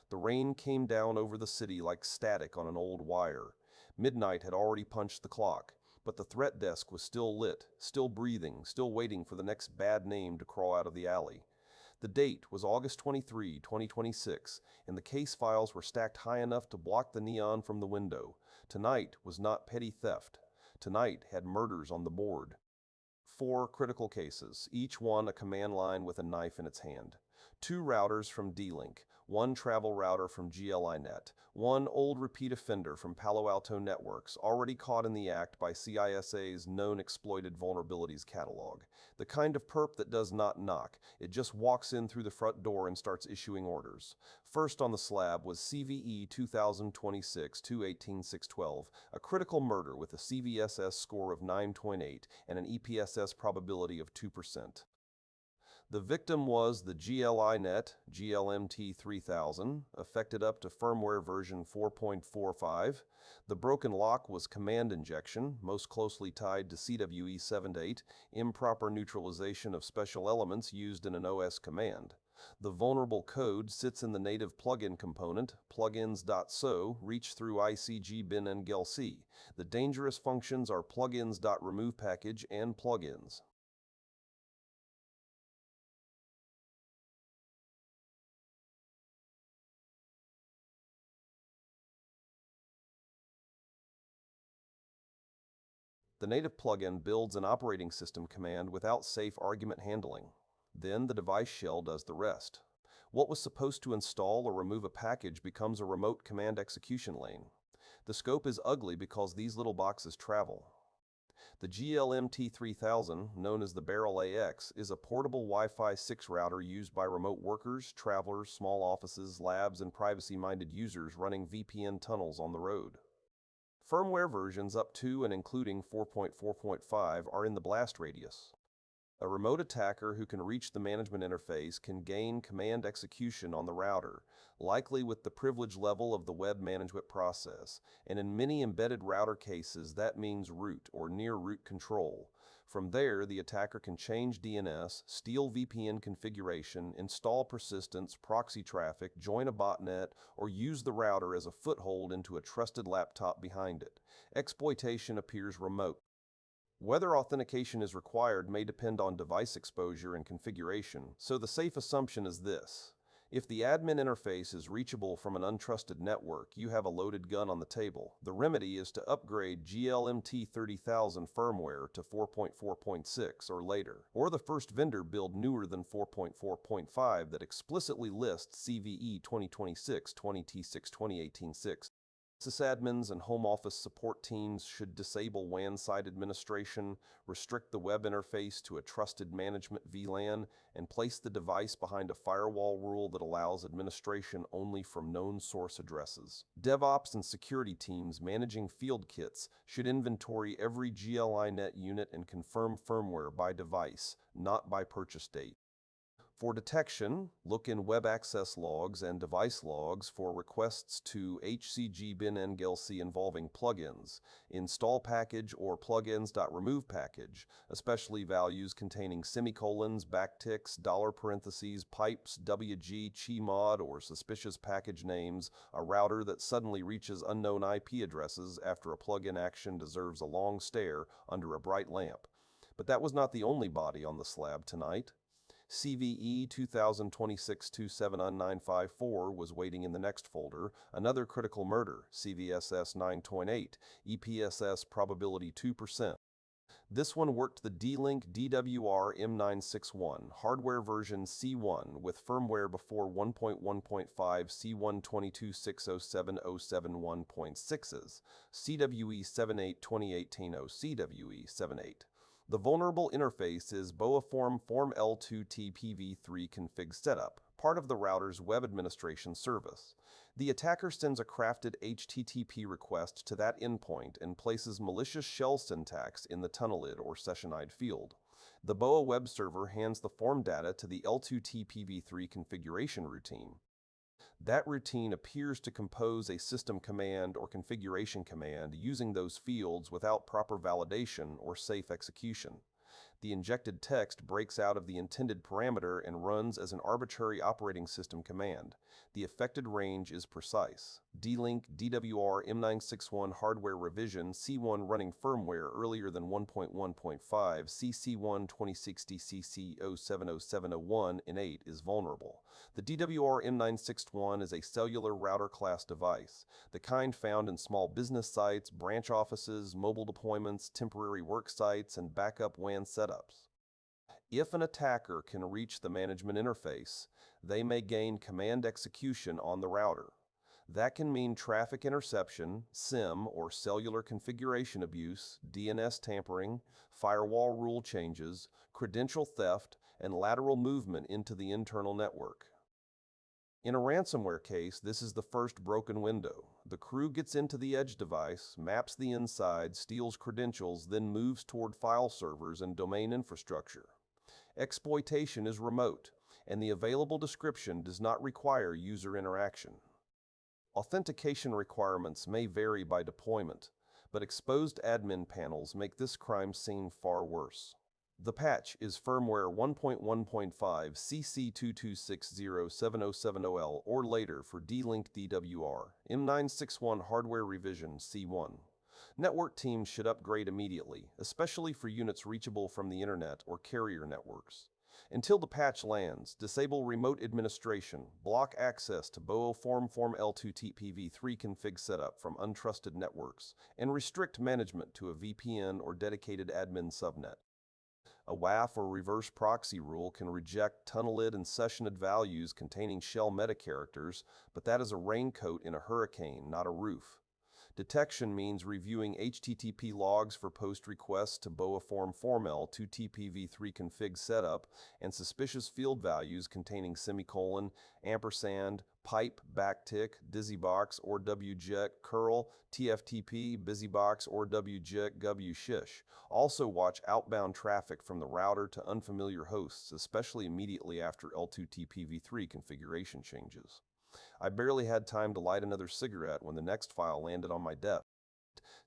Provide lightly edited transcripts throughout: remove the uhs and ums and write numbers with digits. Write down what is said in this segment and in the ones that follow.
The rain came down over the city like static on an old wire. Midnight had already punched the clock, but the threat desk was still lit, still breathing, still waiting for the next bad name to crawl out of the alley. The date was August 23, 2026, and the case files were stacked high enough to block the neon from the window. Tonight was not petty theft. Tonight had murders on the board. 4 critical cases, each one a command line with a knife in its hand. 2 routers from D-Link, 1 travel router from GL-iNet, 1 old repeat offender from Palo Alto Networks, already caught in the act by CISA's Known Exploited Vulnerabilities catalog. The kind of perp that does not knock, it just walks in through the front door and starts issuing orders. First on the slab was CVE-2026-18612, a critical murder with a CVSS score of 9.8 and an EPSS probability of 2%. The victim was the GL-iNet GL-MT3000, affected up to firmware version 4.45. The broken lock was command injection, most closely tied to CVE-719, improper neutralization of special elements used in an OS command. The vulnerable code sits in the native plugin component, plugins.so, reach through ICG-bin GL-C. The dangerous functions are plugins.removePackage and plugins. The native plugin builds an operating system command without safe argument handling. Then the device shell does the rest. What was supposed to install or remove a package becomes a remote command execution lane. The scope is ugly because these little boxes travel. The GL-MT3000, known as the Barrel AX, is a portable Wi-Fi 6 router used by remote workers, travelers, small offices, labs, and privacy-minded users running VPN tunnels on the road. Firmware versions up to and including 4.4.5 are in the blast radius. A remote attacker who can reach the management interface can gain command execution on the router, likely with the privilege level of the web management process, and in many embedded router cases that means root or near root control. From there, the attacker can change DNS, steal VPN configuration, install persistence, proxy traffic, join a botnet, or use the router as a foothold into a trusted laptop behind it. Exploitation appears remote. Whether authentication is required may depend on device exposure and configuration, so the safe assumption is this. If the admin interface is reachable from an untrusted network, you have a loaded gun on the table. The remedy is to upgrade GL-MT3000 firmware to 4.4.6 or later, or the first vendor build newer than 4.4.5 that explicitly lists CVE-2026-18612. Sysadmins and home office support teams should disable WAN site administration, restrict the web interface to a trusted management VLAN, and place the device behind a firewall rule that allows administration only from known source addresses. DevOps and security teams managing field kits should inventory every GL-iNet unit and confirm firmware by device, not by purchase date. For detection, look in web access logs and device logs for requests to HCG-bin GL-C involving plugins, install package or plugins.removePackage, especially values containing semicolons, backticks, dollar parentheses, pipes, WG, chmod, or suspicious package names. A router that suddenly reaches unknown IP addresses after a plugin action deserves a long stare under a bright lamp. But that was not the only body on the slab tonight. CVE-2026-71954 was waiting in the next folder, another critical murder, CVSS 9.8, EPSS probability 2%. This one worked the D-Link DWR-M961, hardware version C1 with firmware before 1.1.5 C122607071.6's, CVE-78-2018 CVE-78. The vulnerable interface is Boaform Form L2TPv3 config setup, part of the router's web administration service. The attacker sends a crafted HTTP request to that endpoint and places malicious shell syntax in the tunnelid or session-ID field. The BOA web server hands the form data to the L2TPv3 configuration routine. That routine appears to compose a system command or configuration command using those fields without proper validation or safe execution. The injected text breaks out of the intended parameter and runs as an arbitrary operating system command. The affected range is precise. D-Link DWR-M961 hardware revision C1 running firmware earlier than 1.1.5 CVE-2026-71955 in 8 is vulnerable. The DWR-M961 is a cellular router class device, the kind found in small business sites, branch offices, mobile deployments, temporary work sites, and backup WAN setups. If an attacker can reach the management interface, they may gain command execution on the router. That can mean traffic interception, SIM or cellular configuration abuse, DNS tampering, firewall rule changes, credential theft, and lateral movement into the internal network. In a ransomware case, this is the first broken window. The crew gets into the edge device, maps the inside, steals credentials, then moves toward file servers and domain infrastructure. Exploitation is remote, and the available description does not require user interaction. Authentication requirements may vary by deployment, but exposed admin panels make this crime scene far worse. The patch is firmware 1.1.5 CC-2026-71955 or later for D-Link DWR-M961 hardware revision C1. Network teams should upgrade immediately, especially for units reachable from the internet or carrier networks. Until the patch lands, disable remote administration, block access to BOA Form L2TPv3 config setup from untrusted networks, and restrict management to a VPN or dedicated admin subnet. A WAF or reverse proxy rule can reject tunneled and sessioned values containing shell metacharacters, but that is a raincoat in a hurricane, not a roof. Detection means reviewing HTTP logs for post requests to BOA Form L2TPv3 config setup and suspicious field values containing semicolon, ampersand, pipe, backtick, dizzybox or wget, curl, TFTP, busybox or wget wshish. Also watch outbound traffic from the router to unfamiliar hosts, especially immediately after L2TPv3 configuration changes. I barely had time to light another cigarette when the next file landed on my desk.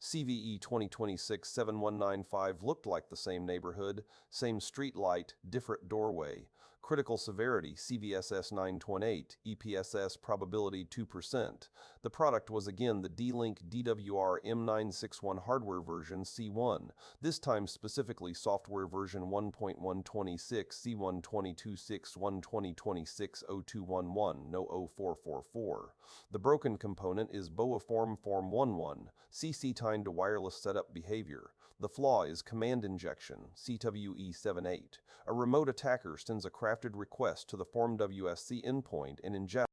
CVE-2026-71955 looked like the same neighborhood, same street light, different doorway. Critical severity CVSS928, EPSS probability 2%. The product was again the D-Link DWR-M961 hardware version C1, this time specifically software version 1.126 C1-2026-12026-0211, no 0444. The broken component is BOA Form 11, CC time to wireless setup behavior. The flaw is command injection, CVE-78. A remote attacker sends a crafted request to the Form WSC endpoint and injects.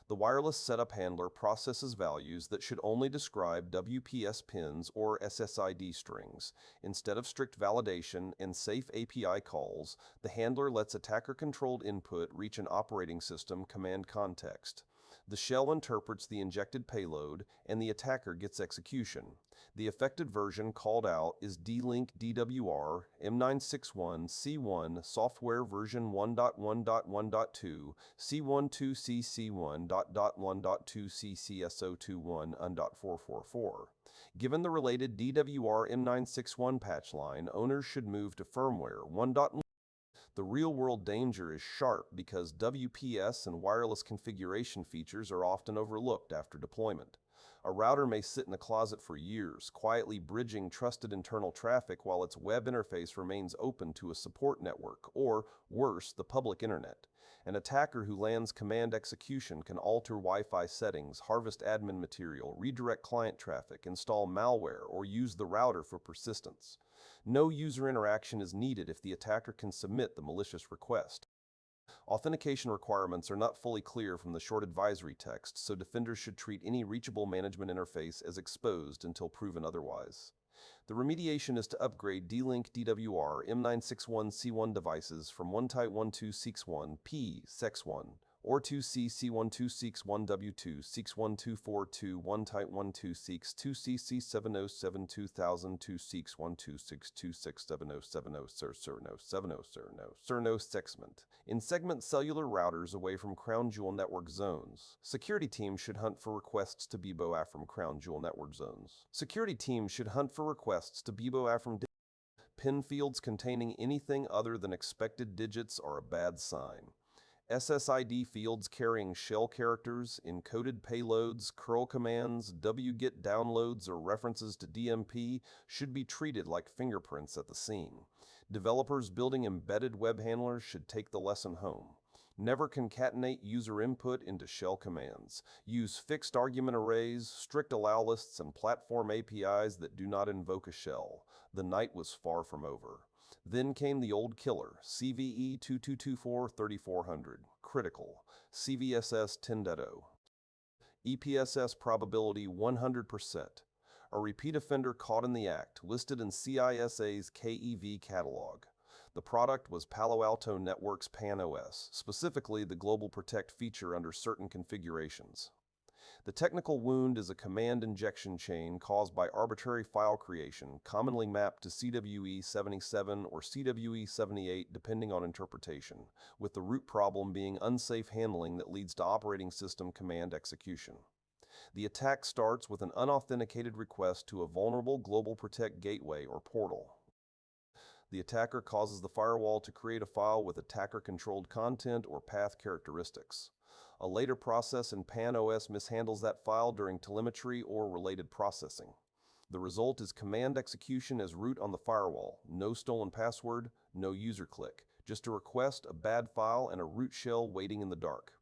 The wireless setup handler processes values that should only describe WPS pins or SSID strings. Instead of strict validation and safe API calls, the handler lets attacker-controlled input reach an operating system command context. The shell interprets the injected payload, and the attacker gets execution. The affected version called out is D-Link DWR-M961 C1 software version 1.1.1.2 C12CC1.1.2 CCSO21.444. Given the related DWR-M961 patch line, owners should move to firmware 1. The real-world danger is sharp because WPS and wireless configuration features are often overlooked after deployment. A router may sit in the closet for years, quietly bridging trusted internal traffic while its web interface remains open to a support network, or, worse, the public internet. An attacker who lands command execution can alter Wi-Fi settings, harvest admin material, redirect client traffic, install malware, or use the router for persistence. No user interaction is needed if the attacker can submit the malicious request. Authentication requirements are not fully clear from the short advisory text, so defenders should treat any reachable management interface as exposed until proven otherwise. The remediation is to upgrade D-Link DWR-M961 C1 devices from 1Type1261P Sex1 or 2C-C1261W2 61242 1Type12 2CC-707-2000 2C-126-26707 segment. In segment cellular routers away from crown jewel network zones. Security teams should hunt for requests to BOA from crown jewel network zones. Security teams should hunt for requests to BOA from Pin fields containing anything other than expected digits are a bad sign. SSID fields carrying shell characters, encoded payloads, curl commands, wget downloads, or references to DMP should be treated like fingerprints at the scene. Developers building embedded web handlers should take the lesson home. Never concatenate user input into shell commands. Use fixed argument arrays, strict allow lists, and platform APIs that do not invoke a shell. The night was far from over. Then came the old killer, CVE-2026-71955, critical, CVSS 10.0, EPSS probability 100%, a repeat offender caught in the act, listed in CISA's KEV catalog. The product was Palo Alto Networks PAN-OS, specifically the Global Protect feature under certain configurations. The technical wound is a command injection chain caused by arbitrary file creation, commonly mapped to CVE-77 or CVE-78 depending on interpretation, with the root problem being unsafe handling that leads to operating system command execution. The attack starts with an unauthenticated request to a vulnerable Global Protect gateway or portal. The attacker causes the firewall to create a file with attacker-controlled content or path characteristics. A later process in PAN-OS mishandles that file during telemetry or related processing. The result is command execution as root on the firewall, no stolen password, no user click, just a request, a bad file, and a root shell waiting in the dark.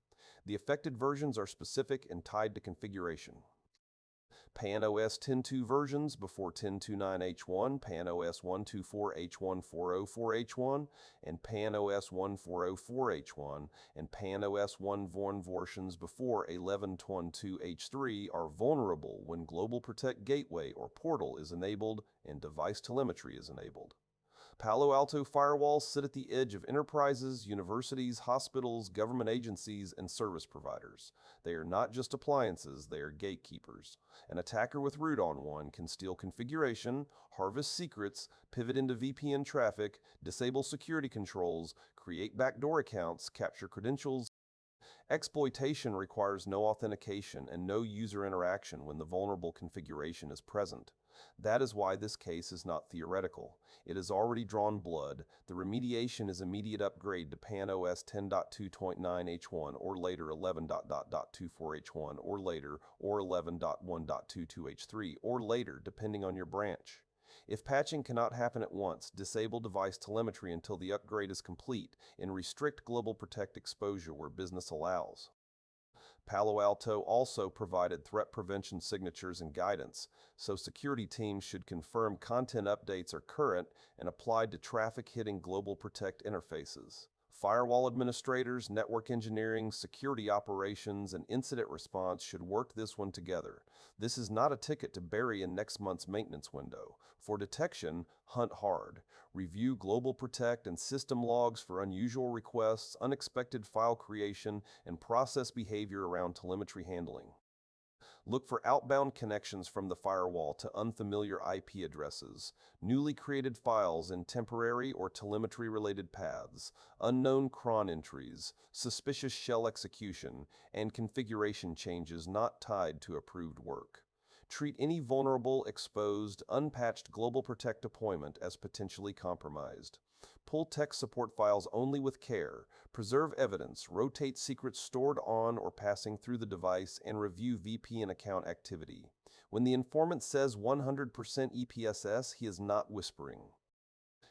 The affected versions are specific and tied to configuration. PAN-OS 10.2 versions before 10.29H1, PAN-OS 124H14004H1, and PAN-OS 1404H1, and PAN-OS 1 versions before 11.12H3 are vulnerable when Global Protect Gateway or portal is enabled and device telemetry is enabled. Palo Alto firewalls sit at the edge of enterprises, universities, hospitals, government agencies, and service providers. They are not just appliances, they are gatekeepers. An attacker with root on one can steal configuration, harvest secrets, pivot into VPN traffic, disable security controls, create backdoor accounts, capture credentials. Exploitation requires no authentication and no user interaction when the vulnerable configuration is present. That is why this case is not theoretical. It has already drawn blood. The remediation is immediate upgrade to PAN-OS 10.2.9H1 or later 11.24H1 or later or 11.1.22H3 or later depending on your branch. If patching cannot happen at once, disable device telemetry until the upgrade is complete and restrict Global Protect exposure where business allows. Palo Alto also provided threat prevention signatures and guidance, so security teams should confirm content updates are current and applied to traffic hitting Global Protect interfaces. Firewall administrators, network engineering, security operations, and incident response should work this one together. This is not a ticket to bury in next month's maintenance window. For detection, hunt hard. Review Global Protect and system logs for unusual requests, unexpected file creation, and process behavior around telemetry handling. Look for outbound connections from the firewall to unfamiliar IP addresses, newly created files in temporary or telemetry-related paths, unknown cron entries, suspicious shell execution, and configuration changes not tied to approved work. Treat any vulnerable, exposed, unpatched Global Protect deployment as potentially compromised. Pull tech support files only with care, preserve evidence, rotate secrets stored on or passing through the device, and review VPN account activity. When the informant says 100% EPSS, he is not whispering.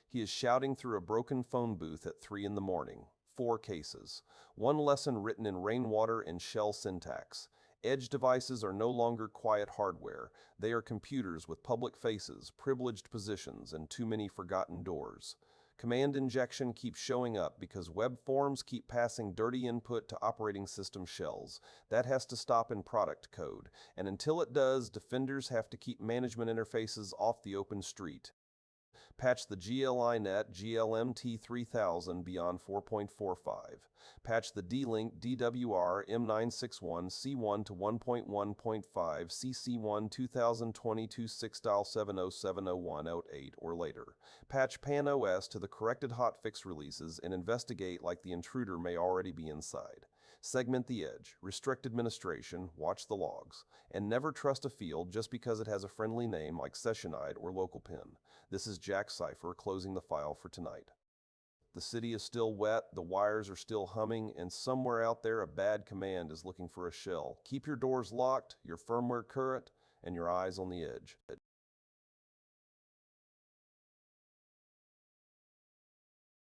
He is shouting through a broken phone booth at 3 in the morning. 4 cases. 1 lesson written in rainwater and shell syntax. Edge devices are no longer quiet hardware. They are computers with public faces, privileged positions, and too many forgotten doors. Command injection keeps showing up because web forms keep passing dirty input to operating system shells. That has to stop in product code, and until it does, defenders have to keep management interfaces off the open street. Patch the GL-iNet GL-MT3000 beyond 4.45. Patch the D-Link DWR-M961 C to 1.1.5 CC1-2026-71955 or later. Patch PAN-OS to the corrected hotfix releases and investigate like the intruder may already be inside. Segment the edge, restrict administration, watch the logs, and never trust a field just because it has a friendly name like sessionide or local pin. This is Jack Cipher closing the file for tonight. The city is still wet, the wires are still humming, and somewhere out there a bad command is looking for a shell. Keep your doors locked, your firmware current, and your eyes on the edge.